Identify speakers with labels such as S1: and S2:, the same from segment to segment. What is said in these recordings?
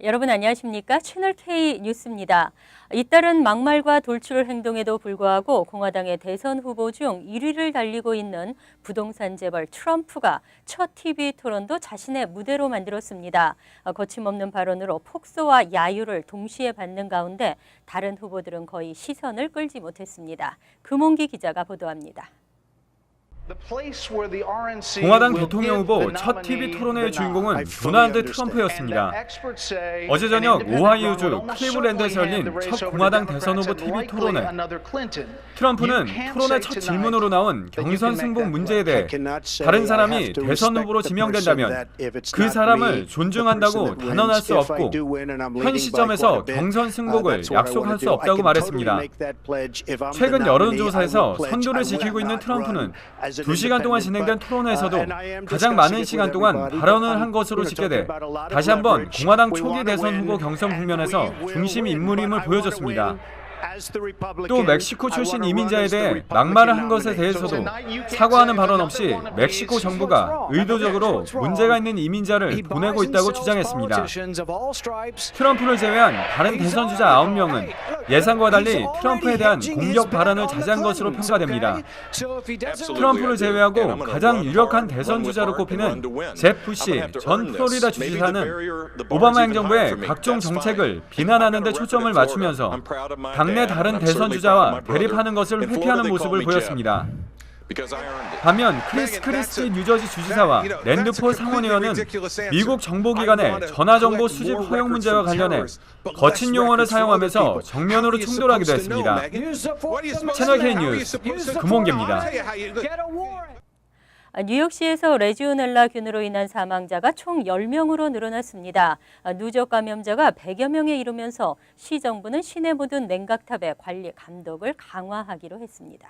S1: 여러분 안녕하십니까? 채널 K 뉴스입니다. 잇따른 막말과 돌출 행동에도 불구하고 공화당의 대선 후보 중 1위를 달리고 있는 부동산 재벌 트럼프가 첫 TV 토론도 자신의 무대로 만들었습니다. 거침없는 발언으로 폭소와 야유를 동시에 받는 가운데 다른 후보들은 거의 시선을 끌지 못했습니다. 금홍기 기자가 보도합니다.
S2: 공화당 대통령 후보 첫 TV 토론회의 주인공은 도널드 트럼프였습니다. 어제 저녁 오하이오주 클리브랜드에서 열린 첫 공화당 대선 후보 TV 토론회. 트럼프는 토론회 첫 질문으로 나온 경선 승복 문제에 대해 다른 사람이 대선 후보로 지명된다면 그 사람을 존중한다고 단언할 수 없고 현 시점에서 경선 승복을 약속할 수 없다고 말했습니다. 최근 여론조사에서 선두를 지키고 있는 트럼프는 2시간 동안 진행된 토론회에서도 가장 많은 시간 동안 발언을 한 것으로 집계돼 다시 한번 공화당 초기 대선 후보 경선 국면에서 중심 인물임을 보여줬습니다. 또 멕시코 출신 이민자에 대해 막말을 한 것에 대해서도 사과하는 발언 없이 멕시코 정부가 의도적으로 문제가 있는 이민자를 보내고 있다고 주장했습니다. 트럼프를 제외한 다른 대선 주자 9명은 예상과 달리 트럼프에 대한 공격 발언을 자제한 것으로 평가됩니다. 트럼프를 제외하고 가장 유력한 대선 주자로 꼽히는 제프 부시 전 플로리다 주지사는 오바마 행정부의 각종 정책을 비난하는 데 초점을 맞추면서 당내 다른 대선 주자와 대립하는 것을 회피하는 모습을 보였습니다. 반면 크리스 크리스티 뉴저지 주지사와 랜드포 상원의원은 미국 정보기관의 전화정보 수집 허용 문제와 관련해 거친 용어를 사용하면서 정면으로 충돌하기도 했습니다. 채널 K 뉴스 금홍기입니다.
S1: 뉴욕시에서 레지오넬라균으로 인한 사망자가 총 10명으로 늘어났습니다. 누적 감염자가 100여 명에 이르면서 시 정부는 시내 모든 냉각탑의 관리 감독을 강화하기로 했습니다.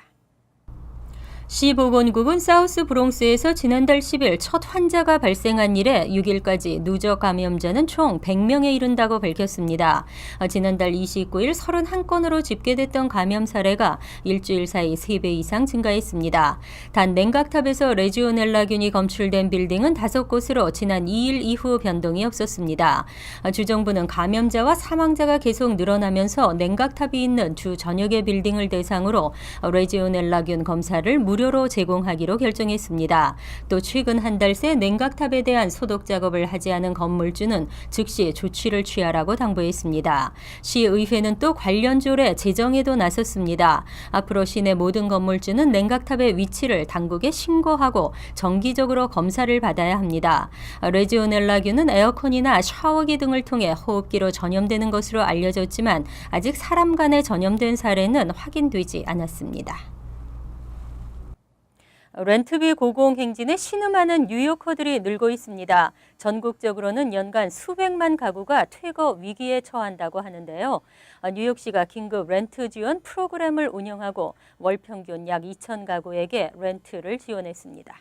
S1: 시 보건국은 사우스 브롱스에서 지난달 10일 첫 환자가 발생한 이래 6일까지 누적 감염자는 총 100명에 이른다고 밝혔습니다. 지난달 29일 31건으로 집계됐던 감염 사례가 일주일 사이 3배 이상 증가했습니다. 단 냉각탑에서 레지오넬라균이 검출된 빌딩은 5곳으로 지난 2일 이후 변동이 없었습니다. 주정부는 감염자와 사망자가 계속 늘어나면서 냉각탑이 있는 주 전역의 빌딩을 대상으로 레지오넬라균 검사를 무료로 제공하기로 결정했습니다. 또 최근 한 달 새 냉각탑에 대한 소독 작업을 하지 않은 건물주는 즉시 조치를 취하라고 당부했습니다. 시의회는 또 관련 조례 제정에도 나섰습니다. 앞으로 시내 모든 건물주는 냉각탑의 위치를 당국에 신고하고 정기적으로 검사를 받아야 합니다. 레지오넬라균은 에어컨이나 샤워기 등을 통해 호흡기로 전염되는 것으로 알려졌지만 아직 사람 간에 전염된 사례는 확인되지 않았습니다. 렌트비 고공행진에 신음하는 뉴요커들이 늘고 있습니다. 전국적으로는 연간 수백만 가구가 퇴거 위기에 처한다고 하는데요. 뉴욕시가 긴급 렌트 지원 프로그램을 운영하고 월 평균 약 2천 가구에게 렌트를 지원했습니다.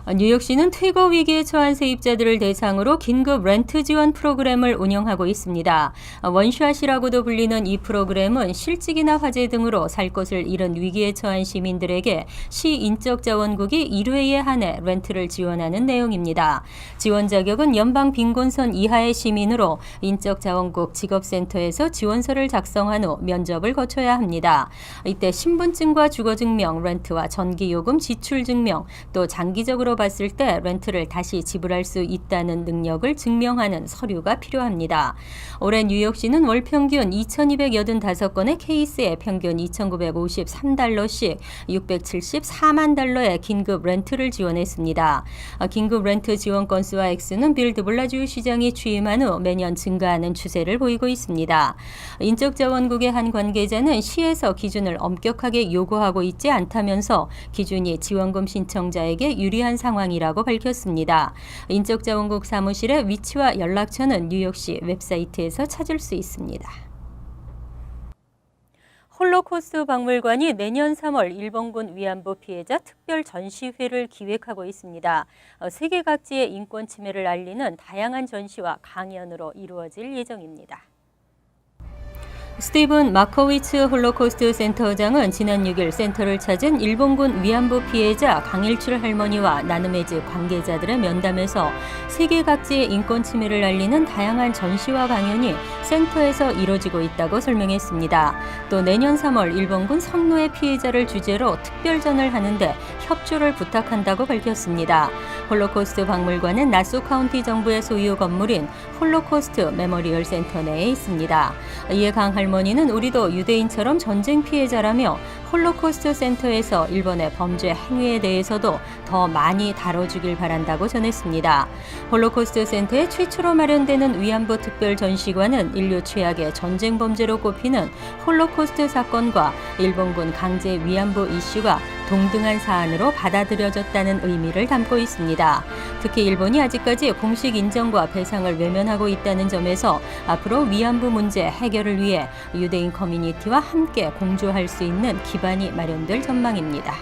S1: 뉴욕시는 퇴거 위기에 처한 세입자들을 대상으로 긴급 렌트 지원 프로그램을 운영하고 있습니다. 원샷이라고도 불리는 이 프로그램은 실직이나 화재 등으로 살 곳을 잃은 위기에 처한 시민들에게 시 인적자원국이 1회에 한해 렌트를 지원하는 내용입니다. 지원 자격은 연방 빈곤선 이하의 시민으로 인적자원국 직업센터에서 지원서를 작성한 후 면접을 거쳐야 합니다. 이때 신분증과 주거증명, 렌트와 전기요금 지출증명, 또 장기적으로 봤을 때 렌트를 다시 지불할 수 있다는 능력을 증명하는 서류가 필요합니다. 올해 뉴욕시는 월 평균 2,285건의 케이스에 평균 2,953달러씩 674만 달러의 긴급 렌트를 지원했습니다. 긴급 렌트 지원 건수와 액수는 빌 드블라지오 시장이 취임한 후 매년 증가하는 추세를 보이고 있습니다. 인적자원국의 한 관계자는 시에서 기준을 엄격하게 요구하고 있지 않다면서 기준이 지원금 신청자에게 유리한 상황이라고 밝혔습니다. 인적자원국 사무실의 위치와 연락처는 뉴욕시 웹사이트에서 찾을 수 있습니다. 홀로코스트 박물관이 내년 3월 일본군 위안부 피해자 특별 전시회를 기획하고 있습니다. 세계 각지의 인권 침해를 알리는 다양한 전시와 강연으로 이루어질 예정입니다. 스티븐 마커위츠 홀로코스트 센터장은 지난 6일 센터를 찾은 일본군 위안부 피해자 강일출 할머니와 나눔해지 관계자들의 면담에서 세계 각지의 인권 침해를 알리는 다양한 전시와 강연이 센터에서 이뤄지고 있다고 설명했습니다. 또 내년 3월 일본군 성노예 피해자를 주제로 특별전을 하는데 협조를 부탁한다고 밝혔습니다. 홀로코스트 박물관은 나소 카운티 정부의 소유 건물인 홀로코스트 메모리얼 센터 내에 있습니다. 이에 강 할머니는 우리도 유대인처럼 전쟁 피해자라며 홀로코스트 센터에서 일본의 범죄 행위에 대해서도 더 많이 다뤄주길 바란다고 전했습니다. 홀로코스트 센터의 최초로 마련되는 위안부 특별 전시관은 인류 최악의 전쟁 범죄로 꼽히는 홀로코스트 사건과 일본군 강제 위안부 이슈가 동등한 사안으로 받아들여졌다는 의미를 담고 있습니다. 특히 일본이 아직까지 공식 인정과 배상을 외면하고 있다는 점에서 앞으로 위안부 문제 해결을 위해 유대인 커뮤니티와 함께 공조할 수 있는 기반이 마련될 전망입니다.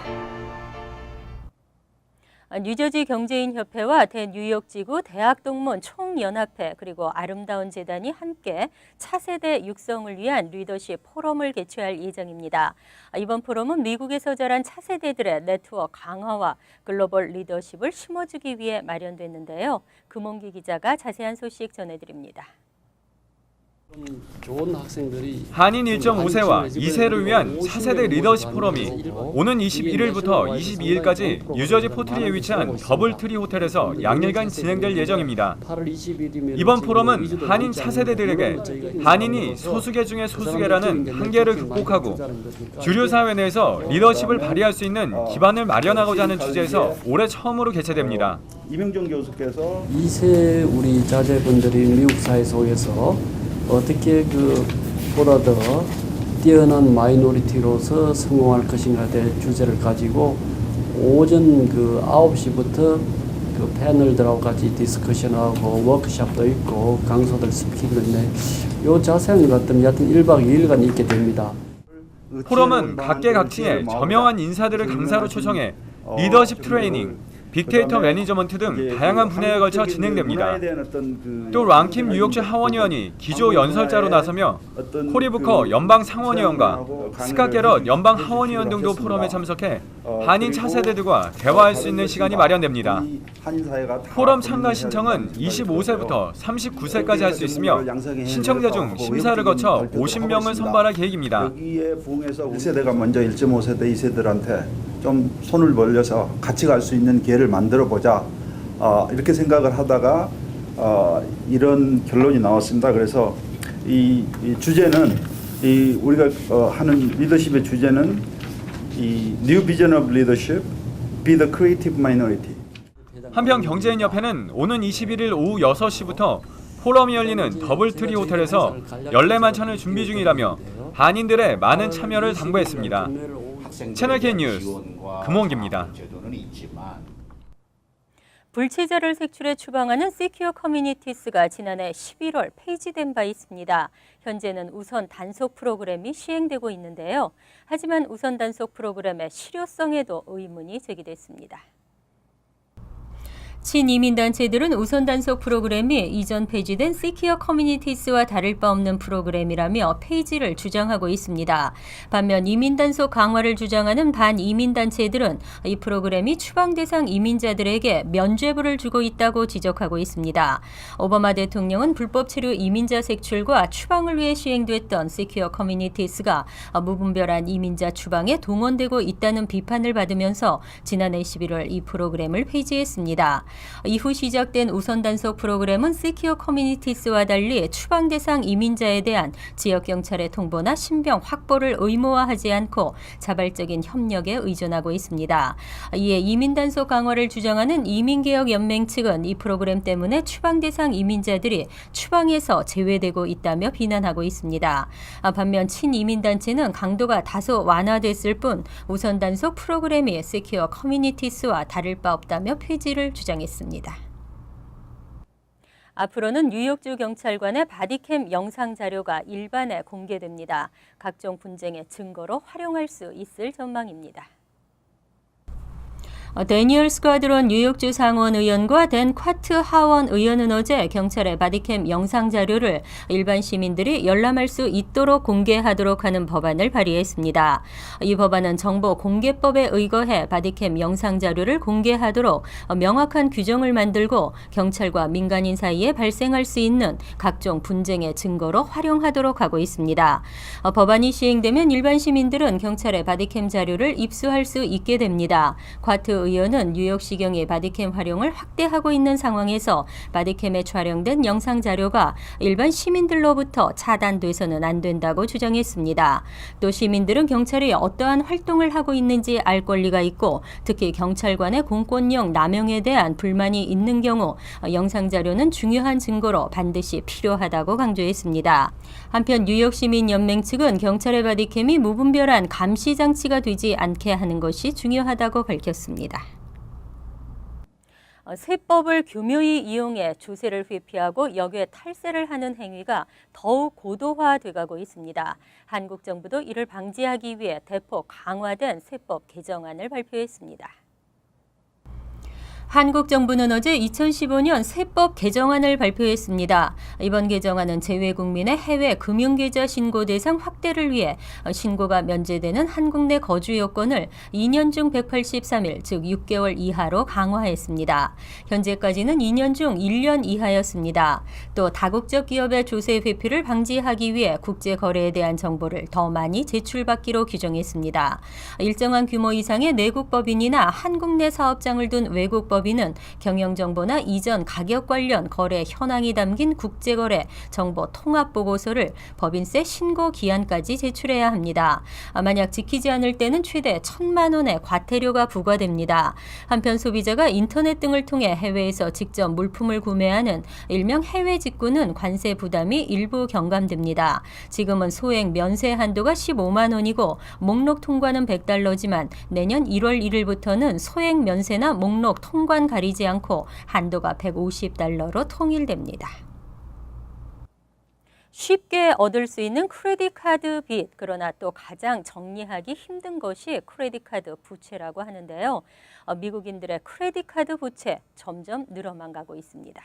S1: 뉴저지 경제인협회와 대뉴욕지구 대학동문 총연합회 그리고 아름다운 재단이 함께 차세대 육성을 위한 리더십 포럼을 개최할 예정입니다. 이번 포럼은 미국에서 자란 차세대들의 네트워크 강화와 글로벌 리더십을 심어주기 위해 마련됐는데요. 금홍기 기자가 자세한 소식 전해드립니다.
S3: 좋은 학생들이
S2: 한인 1.5세와 2세를 위한 차세대 리더십 포럼이 오는 21일부터 22일까지 뉴저지 포트리에 위치한 더블트리 호텔에서 양일간 진행될 예정입니다. 이번 포럼은 한인 차세대들에게 한인이 소수계 중에 소수계라는 한계를 극복하고 주류 사회 내에서 리더십을 발휘할 수 있는 기반을 마련하고자 하는 주제에서 올해 처음으로 개최됩니다.
S4: 이명정 교수께서
S3: 2세 우리 자제분들이 미국 사회 속에서 어떻게 보다 더 뛰어난 마이너리티로서 성공할 것인가 대 주제를 가지고 오전 9시부터 패널들하고 같이 디스커션하고 워크숍도 있고 강사들 스피킹도 있네. 요 자세한 것들은 여하튼 1박 2일간 있게 됩니다.
S2: 포럼은 각계각층의 저명한 인사들을 강사로 초청해 리더십 트레이닝, 빅데이터 매니저먼트 등 다양한 분야에 걸쳐 진행됩니다. 또 랑킴 뉴욕주 하원의원이 기조 연설자로 나서며 코리 부커 연방 상원의원과 스캇 게럿 연방 하원의원 등도 포럼에 참석해 한인 차세대들과 대화할 수 있는 시간이 마련됩니다. 포럼 참가 신청은 25세부터 39세까지 할 수 있으며 신청자 중 심사를 거쳐 50명을 선발할 계획입니다.
S4: 여기에 부응해서 1세대가 먼저 1.5세대, 2세들한테 좀 손을 벌려서 같이 갈 수 있는 기회를 만들어보자 이렇게 생각을 하다가 이런 결론이 나왔습니다. 그래서 이 주제는 우리가 하는 리더십의 주제는 이 New Vision of Leadership, Be the Creative Minority.
S2: 한편 경제인협회는 오는 21일 오후 6시부터 포럼이 열리는 더블트리 호텔에서 연례만찬을 준비 중이라며 한인들의 많은 참여를 당부했습니다. 채널K 뉴스 금홍기입니다.
S1: 불체자를 색출해 추방하는 시큐어 커뮤니티스가 지난해 11월 폐지된 바 있습니다. 현재는 우선 단속 프로그램이 시행되고 있는데요. 하지만 우선 단속 프로그램의 실효성에도 의문이 제기됐습니다. 친이민단체들은 우선 단속 프로그램이 이전 폐지된 시큐어 커뮤니티스와 다를 바 없는 프로그램이라며 폐지를 주장하고 있습니다. 반면 이민단속 강화를 주장하는 반이민단체들은 이 프로그램이 추방 대상 이민자들에게 면죄부를 주고 있다고 지적하고 있습니다. 오바마 대통령은 불법 체류 이민자 색출과 추방을 위해 시행됐던 시큐어 커뮤니티스가 무분별한 이민자 추방에 동원되고 있다는 비판을 받으면서 지난해 11월 이 프로그램을 폐지했습니다. 이후 시작된 우선 단속 프로그램은 시큐어 커뮤니티스와 달리 추방 대상 이민자에 대한 지역 경찰의 통보나 신병 확보를 의무화하지 않고 자발적인 협력에 의존하고 있습니다. 이에 이민 단속 강화를 주장하는 이민개혁연맹 측은 이 프로그램 때문에 추방 대상 이민자들이 추방에서 제외되고 있다며 비난하고 있습니다. 반면 친이민 단체는 강도가 다소 완화됐을 뿐 우선 단속 프로그램이 시큐어 커뮤니티스와 다를 바 없다며 폐지를 주장했습니다. 앞으로는 뉴욕주 경찰관의 바디캠 영상 자료가 일반에 공개됩니다. 각종 분쟁의 증거로 활용할 수 있을 전망입니다. 데니얼 스쿼드론 뉴욕주 상원 의원과 댄 쿼트 하원 의원은 어제 경찰의 바디캠 영상 자료를 일반 시민들이 열람할 수 있도록 공개하도록 하는 법안을 발의했습니다. 이 법안은 정보공개법에 의거해 바디캠 영상 자료를 공개하도록 명확한 규정을 만들고 경찰과 민간인 사이에 발생할 수 있는 각종 분쟁의 증거로 활용하도록 하고 있습니다. 법안이 시행되면 일반 시민들은 경찰의 바디캠 자료를 입수할 수 있게 됩니다. 쿼트 의원은 뉴욕시경이 바디캠 활용을 확대하고 있는 상황에서 바디캠에 촬영된 영상 자료가 일반 시민들로부터 차단돼서는 안 된다고 주장했습니다. 또 시민들은 경찰이 어떠한 활동을 하고 있는지 알 권리가 있고 특히 경찰관의 공권력 남용에 대한 불만이 있는 경우 영상 자료는 중요한 증거로 반드시 필요하다고 강조했습니다. 한편 뉴욕시민연맹 측은 경찰의 바디캠이 무분별한 감시 장치가 되지 않게 하는 것이 중요하다고 밝혔습니다. 세법을 교묘히 이용해 조세를 회피하고 역외 탈세를 하는 행위가 더욱 고도화돼가고 있습니다. 한국 정부도 이를 방지하기 위해 대폭 강화된 세법 개정안을 발표했습니다. 한국 정부는 어제 2015년 세법 개정안을 발표했습니다. 이번 개정안은 재외국민의 해외 금융계좌 신고 대상 확대를 위해 신고가 면제되는 한국 내 거주 요건을 2년 중 183일, 즉 6개월 이하로 강화했습니다. 현재까지는 2년 중 1년 이하였습니다. 또 다국적 기업의 조세 회피를 방지하기 위해 국제 거래에 대한 정보를 더 많이 제출받기로 규정했습니다. 일정한 규모 이상의 내국 법인이나 한국 내 사업장을 둔 외국 법인은 경영정보나 이전 가격 관련 거래 현황이 담긴 국제거래 정보 통합 보고서를 법인세 신고 기한까지 제출해야 합니다. 만약 지키지 않을 때는 최대 1,000만 원의 과태료가 부과됩니다. 한편 소비자가 인터넷 등을 통해 해외에서 직접 물품을 구매하는 일명 해외 직구는 관세 부담이 일부 경감됩니다. 지금은 소액 면세 한도가 15만 원이고 목록 통과는 $100지만 내년 1월 1일부터는 소액 면세나 목록 통관 가리지 않고 한도가 $150로 통일됩니다. 쉽게 얻을 수 있는 크레딧 카드 빚, 그러나 또 가장 정리하기 힘든 것이 크레딧 카드 부채라고 하는데요. 미국인들의 크레딧 카드 부채 점점 늘어만 가고 있습니다.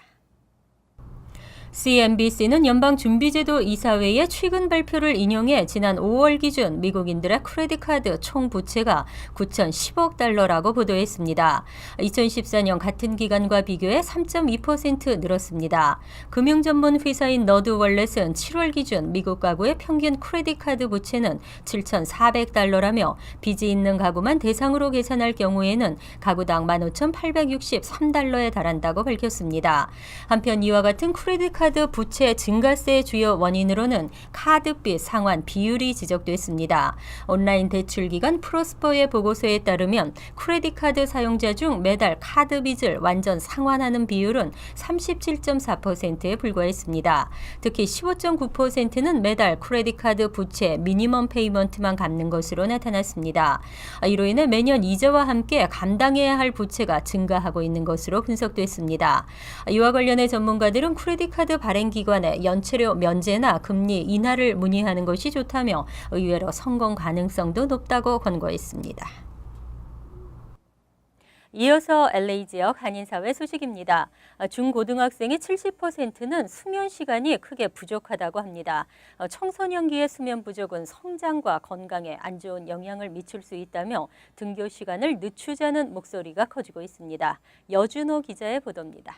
S1: CNBC는 연방준비제도 이사회의 최근 발표를 인용해 지난 5월 기준 미국인들의 크레딧 카드 총 부채가 $9,010억 보도했습니다. 2014년 같은 기간과 비교해 3.2% 늘었습니다. 금융 전문 회사인 너드 월렛은 7월 기준 미국 가구의 평균 크레딧 카드 부채는 $7,400라며 빚이 있는 가구만 대상으로 계산할 경우에는 가구당 $15,863에 달한다고 밝혔습니다. 한편 이와 같은 크레딧 카드 부채 증가세의 주요 원인으로는 카드빚 상환 비율이 지적됐습니다. 온라인 대출 기관 프로스퍼의 보고서에 따르면 크레딧 카드 사용자 중 매달 카드 빚을 완전 상환하는 비율은 37.4%에 불과했습니다. 특히 15.9%는 매달 크레딧 카드 부채 미니멈 페이먼트만 갚는 것으로 나타났습니다. 이로 인해 매년 이자와 함께 감당해야 할 부채가 증가하고 있는 것으로 분석됐습니다. 이와 관련해 전문가들은 크레딧 카드 발행 기관에 연체료 면제나 금리 인하를 문의하는 것이 좋다며 의외로 성공 가능성도 높다고 권고했습니다. 이어서 LA 지역 한인사회 소식입니다. 중고등학생의 70%는 수면 시간이 크게 부족하다고 합니다. 청소년기의 수면 부족은 성장과 건강에 안 좋은 영향을 미칠 수 있다며 등교 시간을 늦추자는 목소리가 커지고 있습니다. 여준호 기자의 보도입니다.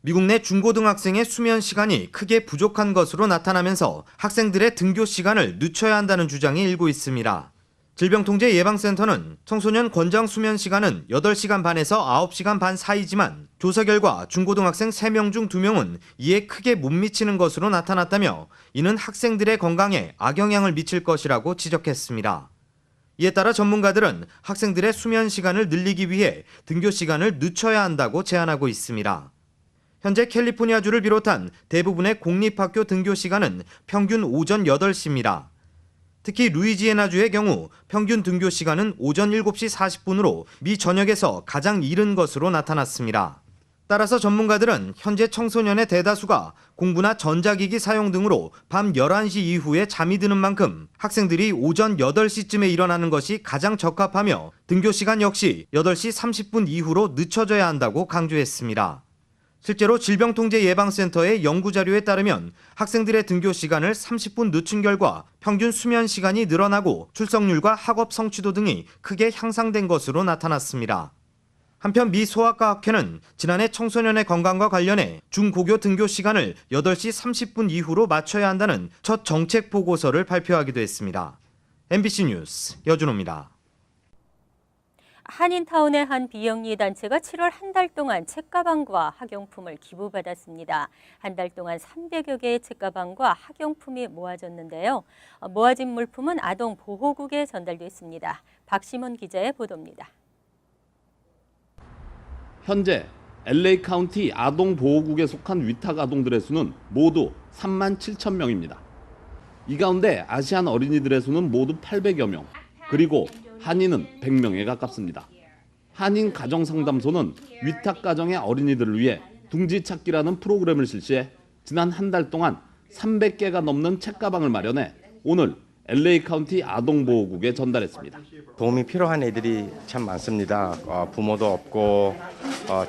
S5: 미국 내 중고등학생의 수면 시간이 크게 부족한 것으로 나타나면서 학생들의 등교 시간을 늦춰야 한다는 주장이 일고 있습니다. 질병통제예방센터는 청소년 권장 수면 시간은 8시간 반에서 9시간 반 사이지만 조사 결과 중고등학생 3명 중 2명은 이에 크게 못 미치는 것으로 나타났다며 이는 학생들의 건강에 악영향을 미칠 것이라고 지적했습니다. 이에 따라 전문가들은 학생들의 수면 시간을 늘리기 위해 등교 시간을 늦춰야 한다고 제안하고 있습니다. 현재 캘리포니아주를 비롯한 대부분의 공립학교 등교 시간은 평균 오전 8시입니다. 특히 루이지애나주의 경우 평균 등교 시간은 오전 7시 40분으로 미 전역에서 가장 이른 것으로 나타났습니다. 따라서 전문가들은 현재 청소년의 대다수가 공부나 전자기기 사용 등으로 밤 11시 이후에 잠이 드는 만큼 학생들이 오전 8시쯤에 일어나는 것이 가장 적합하며 등교 시간 역시 8시 30분 이후로 늦춰져야 한다고 강조했습니다. 실제로 질병통제예방센터의 연구자료에 따르면 학생들의 등교 시간을 30분 늦춘 결과 평균 수면 시간이 늘어나고 출석률과 학업 성취도 등이 크게 향상된 것으로 나타났습니다. 한편 미 소아과학회는 지난해 청소년의 건강과 관련해 중고교 등교 시간을 8시 30분 이후로 맞춰야 한다는 첫 정책 보고서를 발표하기도 했습니다. MBC 뉴스 여준호입니다.
S1: 한인타운의 한 비영리 단체가 7월 한 달 동안 책가방과 학용품을 기부받았습니다. 한 달 동안 300여 개의 책가방과 학용품이 모아졌는데요. 모아진 물품은 아동 보호국에 전달됐습니다. 박시문 기자의 보도입니다.
S6: 현재 LA 카운티 아동 보호국에 속한 위탁 아동들의 수는 모두 3만 7천 명입니다. 이 가운데 아시안 어린이들의 수는 모두 800여 명, 그리고 한인은 100명에 가깝습니다. 한인 가정상담소는 위탁 가정의 어린이들을 위해 둥지 찾기라는 프로그램을 실시해 지난 한 달 동안 300개가 넘는 책가방을 마련해 오늘 LA 카운티 아동보호국에 전달했습니다.
S7: 도움이 필요한 애들이 참 많습니다. 부모도 없고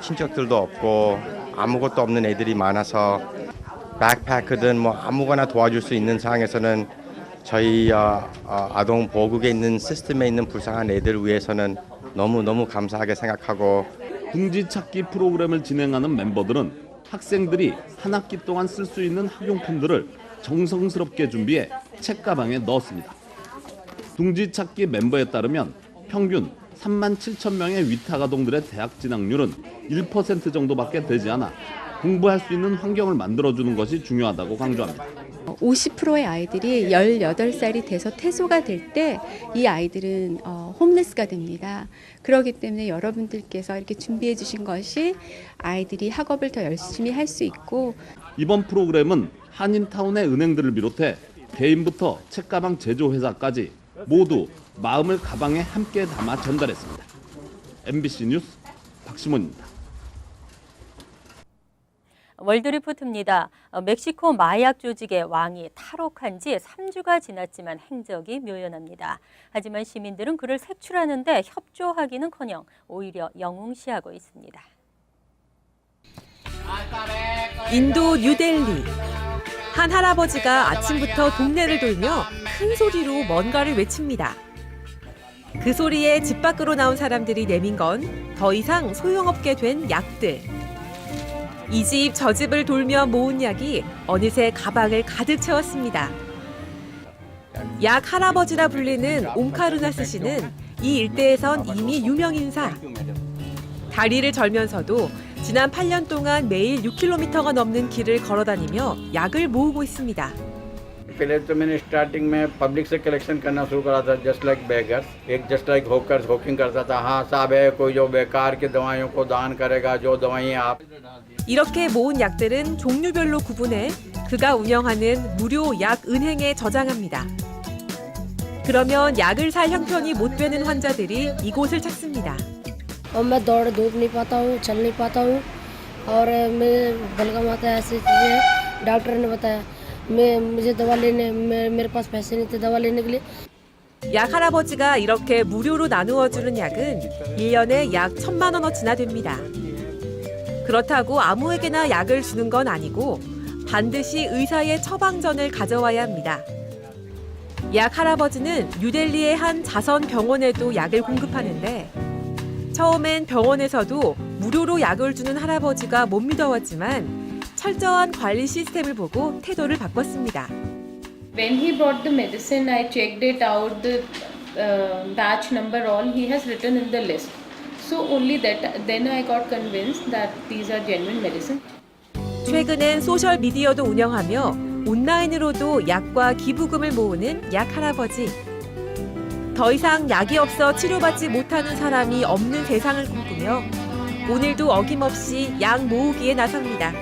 S7: 친척들도 없고 아무것도 없는 애들이 많아서 백패크든 뭐 아무거나 도와줄 수 있는 상황에서는 저희 아동보호국에 있는 시스템에 있는 불쌍한 애들 위해서는 너무너무 감사하게 생각하고
S6: 둥지 찾기 프로그램을 진행하는 멤버들은 학생들이 한 학기 동안 쓸 수 있는 학용품들을 정성스럽게 준비해 책가방에 넣었습니다. 둥지 찾기 멤버에 따르면 평균 3만 7천 명의 위탁 아동들의 대학 진학률은 1% 정도밖에 되지 않아 공부할 수 있는 환경을 만들어주는 것이 중요하다고 강조합니다.
S8: 50%의 아이들이 18살이 돼서 퇴소가 될 때 이 아이들은 홈레스가 됩니다. 그렇기 때문에 여러분들께서 이렇게 준비해 주신 것이 아이들이 학업을 더 열심히 할 수 있고
S6: 이번 프로그램은 한인타운의 은행들을 비롯해 개인부터 책가방 제조회사까지 모두 마음을 가방에 함께 담아 전달했습니다. MBC 뉴스 박시몬입니다.
S1: 월드리포트입니다. 멕시코 마약 조직의 왕이 탈옥한 지 3주가 지났지만 행적이 묘연합니다. 하지만 시민들은 그를 색출하는 데 협조하기는커녕 오히려 영웅시하고 있습니다.
S9: 인도 뉴델리. 한 할아버지가 아침부터 동네를 돌며 큰 소리로 뭔가를 외칩니다. 그 소리에 집 밖으로 나온 사람들이 내민 건 더 이상 소용없게 된 약들. 이 집 저 집을 돌며 모은 약이 어느새 가방을 가득 채웠습니다. 약 할아버지라 불리는 옴카르나스 씨는 이 일대에선 이미 유명 인사. 다리를 절면서도 지난 8년 동안 매일 6km가 넘는 길을 걸어다니며 약을 모으고 있습니다.
S10: पहले तो मैंने स्टार्टिंग में पब्लिक से कलेक्शन करना शुरू करा था जस्ट लाइक बेगर्स एक जस्ट लाइक होकर्स होकिंग करता था हाँ साहब है कोई जो बेकार की दवाइयों को दान करेगा जो दवाइयाँ आप
S9: 이렇게 모은 약들은 종류별로 구분해 그가 운영하는 무료 약 은행에 저장합니다. 그러면 약을 살 형편이 못 되는 환자들이 이곳을 찾습니다.
S11: मैं दौड़ धूप नहीं पाता हूँ चल नहीं पाता हूँ और मैं बलगम आता है ऐसी चीज़ें डॉक्टर ने बताया मुझे दवा लेने मेरे पास पैसे नहीं थे दवा लेने के लिए
S9: 약 할아버지가 이렇게 무료로 나누어주는 약은 1년에 약 1,000만 원어치나 됩니다. 그렇다고 아무에게나 약을 주는 건 아니고 반드시 의사의 처방전을 가져와야 합니다. 약 할아버지는 뉴델리의 한 자선 병원에도 약을 공급하는데 처음엔 병원에서도 무료로 약을 주는 할아버지가 못 믿어왔지만 철저한 관리 시스템을 보고 태도를 바꿨습니다.
S12: When he brought the medicine, I checked it out, the batch number, all he has written in the list. So only that, then I got convinced that these are genuine medicine.
S9: 최근엔 소셜 미디어도 운영하며 온라인으로도 약과 기부금을 모으는 약 할아버지. 더 이상 약이 없어 치료받지 못하는 사람이 없는 세상을 꿈꾸며 오늘도 어김없이 약 모으기에 나섭니다.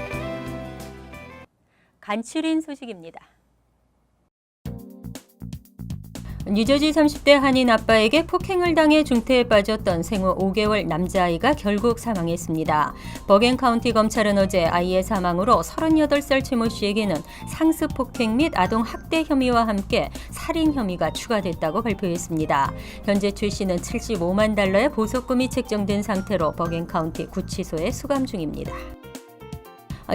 S1: 간추린 소식입니다. 뉴저지 30대 한인 아빠에게 폭행을 당해 중태에 빠졌던 생후 5개월 남자아이가 결국 사망했습니다. 버겐 카운티 검찰은 어제 아이의 사망으로 38살 최모 씨에게는 상습 폭행 및 아동 학대 혐의와 함께 살인 혐의가 추가됐다고 발표했습니다. 현재 최 씨는 $75만 의 보석금이 책정된 상태로 버겐 카운티 구치소에 수감 중입니다.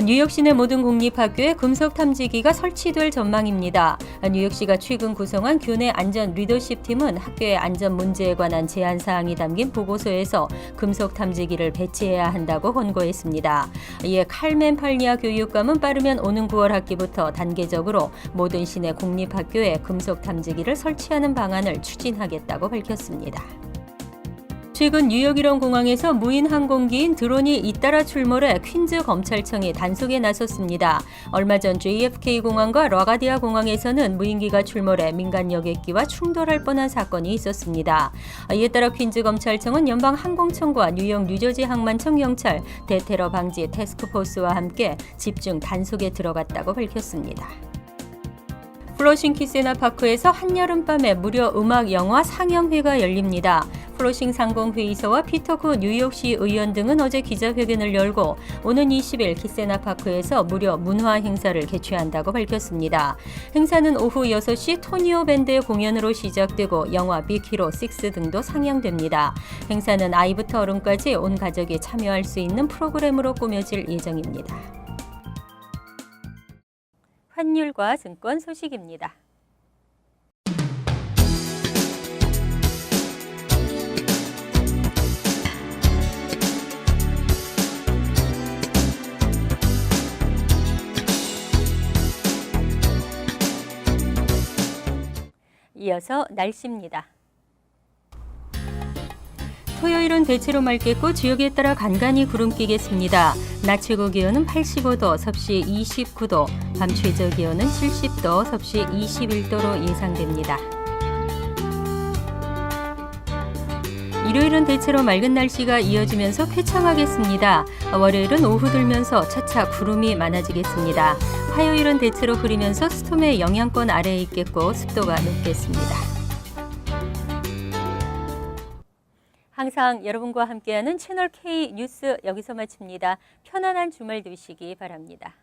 S1: 뉴욕 시내 모든 공립학교에 금속 탐지기가 설치될 전망입니다. 뉴욕시가 최근 구성한 교내 안전 리더십 팀은 학교의 안전 문제에 관한 제안 사항이 담긴 보고서에서 금속 탐지기를 배치해야 한다고 권고했습니다. 이에 칼멘 팔니아 교육감은 빠르면 오는 9월 학기부터 단계적으로 모든 시내 공립학교에 금속 탐지기를 설치하는 방안을 추진하겠다고 밝혔습니다. 최근 뉴욕 일원 공항에서 무인 항공기인 드론이 잇따라 출몰해 퀸즈 검찰청이 단속에 나섰습니다. 얼마 전 JFK 공항과 라가디아 공항에서는 무인기가 출몰해 민간 여객기와 충돌할 뻔한 사건이 있었습니다. 이에 따라 퀸즈 검찰청은 연방 항공청과 뉴욕 뉴저지 항만청 경찰, 대테러 방지 태스크포스와 함께 집중 단속에 들어갔다고 밝혔습니다. 플러싱 키세나 파크에서 한여름밤에 무료 음악 영화 상영회가 열립니다. 플러싱 상공회의소와 피터 구 뉴욕시 의원 등은 어제 기자회견을 열고 오는 20일 키세나 파크에서 무료 문화 행사를 개최한다고 밝혔습니다. 행사는 오후 6시 토니오 밴드의 공연으로 시작되고 영화 빅히로 6 등도 상영됩니다. 행사는 아이부터 어른까지 온 가족이 참여할 수 있는 프로그램으로 꾸며질 예정입니다. 환율과 증권 소식입니다. 이어서 날씨입니다. 토요일은 대체로 맑겠고 지역에 따라 간간히 구름 끼겠습니다. 낮 최고 기온은 85도, 섭씨 29도, 밤 최저 기온은 70도, 섭씨 21도로 예상됩니다. 일요일은 대체로 맑은 날씨가 이어지면서 쾌청하겠습니다. 월요일은 오후 들면서 차차 구름이 많아지겠습니다. 화요일은 대체로 흐리면서 스톰의 영향권 아래에 있겠고 습도가 높겠습니다. 항상 여러분과 함께하는 채널 K 뉴스 여기서 마칩니다. 편안한 주말 되시기 바랍니다.